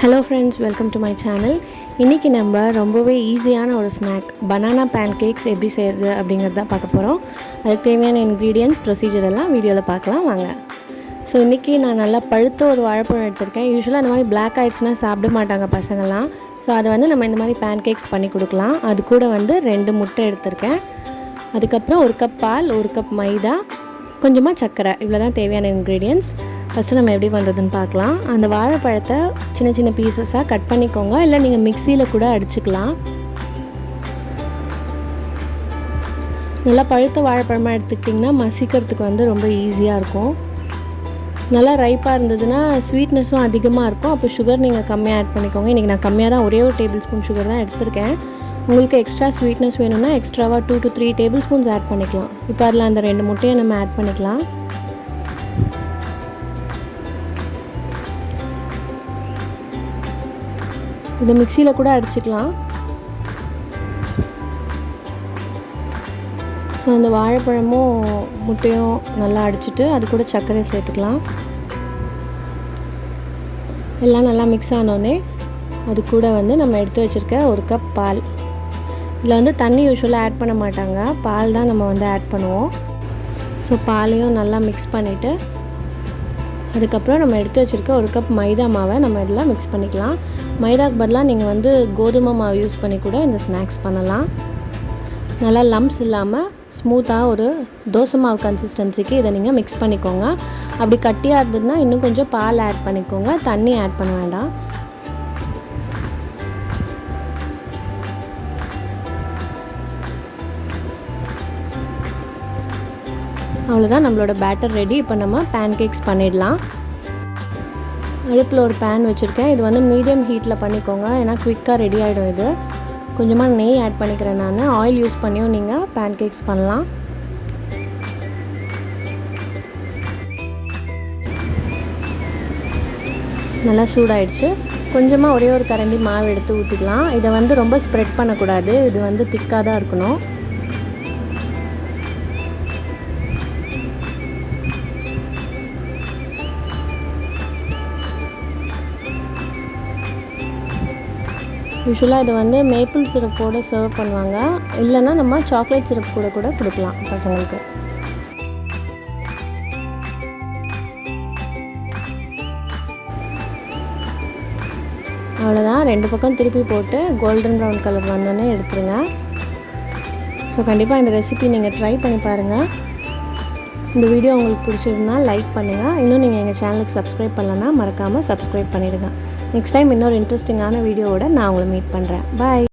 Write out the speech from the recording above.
Hello friends, welcome to my channel. இன்னைக்கு நம்ம ரொம்பவே ஈஸியான ஒரு ஸ்நாக் banana pancakes எப்படி செய்யறது அப்படிங்கறத பார்க்க போறோம். அதுக்கு தேவையான ingredients procedure எல்லாம் வீடியோல பார்க்கலாம் வாங்க. ஸோ இன்றைக்கி நான் நல்லா பழுத்த ஒரு வாழைப்பழம் எடுத்திருக்கேன். யூஸ்வலாக இந்த மாதிரி பிளாக் ஆகிடுச்சுன்னா சாப்பிட மாட்டாங்க பசங்கள்லாம். ஸோ அதை வந்து நம்ம இந்த மாதிரி பேன்கேக்ஸ் பண்ணி கொடுக்கலாம். அது கூட வந்து 2 முட்டை எடுத்திருக்கேன். அதுக்கப்புறம் 1 கப் பால், 1 கப் மைதா, கொஞ்சமாக சர்க்கரை, இவ்வளோ தான் தேவையான இன்க்ரீடியன்ட்ஸ். ஃபஸ்ட்டு நம்ம எப்படி பண்ணுறதுன்னு பார்க்கலாம். அந்த வாழைப்பழத்தை சின்ன சின்ன பீசஸாக கட் பண்ணிக்கோங்க, இல்லை நீங்கள் மிக்சியில் கூட அடிச்சுக்கலாம். நல்லா பழுத்த வாழைப்பழமாக எடுத்துக்கிட்டிங்கன்னா மசிக்கிறதுக்கு வந்து ரொம்ப ஈஸியாக இருக்கும். நல்லா ரைப்பாக இருந்ததுன்னா ஸ்வீட்னஸும் அதிகமாக இருக்கும். அப்போ சுகர் நீங்கள் கம்மியாக ஆட் பண்ணிக்கோங்க. இன்றைக்கி நான் கம்மியாக தான், ஒரே ஒரு டேபிள் ஸ்பூன் சுகர் தான் எடுத்திருக்கேன். உங்களுக்கு எக்ஸ்ட்ரா ஸ்வீட்னஸ் வேணும்னா எக்ஸ்ட்ராவாக 2 to 3 டேபிள் ஸ்பூன்ஸ் ஆட் பண்ணிக்கலாம். இப்போ அதில் அந்த 2 முட்டையை நம்ம ஆட் பண்ணிக்கலாம். இதை மிக்சியில் கூட அடிச்சுக்கலாம். ஸோ அந்த வாழைப்பழமும் முட்டையும் நல்லா அடிச்சுட்டு அது கூட சர்க்கரை சேர்த்துக்கலாம். எல்லாம் நல்லா மிக்ஸ் ஆனோடனே அது கூட வந்து நம்ம எடுத்து வச்சுருக்க 1 கப் பால். இதில் வந்து தண்ணி யூஸ்வலாக ஆட் பண்ண மாட்டாங்க, பால் தான் நம்ம வந்து ஆட் பண்ணுவோம். ஸோ பாலையும் நல்லா மிக்ஸ் பண்ணிவிட்டு அதுக்கப்புறம் நம்ம எடுத்து வச்சுருக்க 1 கப் மைதா மாவை நம்ம இதெல்லாம் மிக்ஸ் பண்ணிக்கலாம். மைதாக்கு பதிலாக நீங்கள் வந்து கோதுமை மாவு யூஸ் பண்ணி கூட இந்த ஸ்நாக்ஸ் பண்ணலாம். நல்லா லம்ப்ஸ் இல்லாமல் ஸ்மூத்தாக ஒரு தோசை மாவு கன்சிஸ்டன்சிக்கு இதை நீங்கள் மிக்ஸ் பண்ணிக்கோங்க. அப்படி கட்டியாக இருந்ததுன்னா இன்னும் கொஞ்சம் பால் ஆட் பண்ணிக்கோங்க, தண்ணி ஆட் பண்ண வேண்டாம். அவ்வளோதான், நம்மளோட பேட்டர் ரெடி. இப்போ நம்ம பேன்கேக்ஸ் பண்ணிடலாம். அடுப்பில் ஒரு பேன் வச்சுருக்கேன். இது வந்து மீடியம் ஹீட்டில் பண்ணிக்கோங்க, ஏன்னா குயிக்காக ரெடி ஆகிடும். இது கொஞ்சமாக நெய் ஆட் பண்ணிக்கிறேன் நான். ஆயில் யூஸ் பண்ணியும் நீங்கள் பேன்கேக்ஸ் பண்ணலாம். நல்லா சூடாயிடுச்சு. கொஞ்சமாக ஒரே ஒரு கரண்டி மாவு எடுத்து ஊற்றிக்கலாம். இதை வந்து ரொம்ப ஸ்ப்ரெட் பண்ணக்கூடாது, இது வந்து திக்காக தான் இருக்கணும். யூஸ்வலாக இதை வந்து மேப்பிள் சிரப்போடு சர்வ் பண்ணுவாங்க, இல்லைன்னா நம்ம சாக்லேட் சிரப் கூட கொடுக்கலாம் பசங்களுக்கு. அவ்வளோதான், 2 பக்கம் திருப்பி போட்டு கோல்டன் ப்ரௌன் கலர் வந்தோடனே எடுத்துருங்க. ஸோ கண்டிப்பாக இந்த ரெசிபி நீங்கள் ட்ரை பண்ணி பாருங்கள். இந்த வீடியோ உங்களுக்கு பிடிச்சிருந்தால் லைக் பண்ணுங்கள். இன்னும் நீங்கள் எங்கள் சேனலுக்கு சப்ஸ்கிரைப் பண்ணலன்னா மறக்காமல் சப்ஸ்கிரைப் பண்ணிவிடுங்க. நெக்ஸ்ட் டைம் இன்னொரு இன்ட்ரெஸ்டிங்கான வீடியோவோட நான் உங்களை மீட் பண்ணுறேன். பாய்.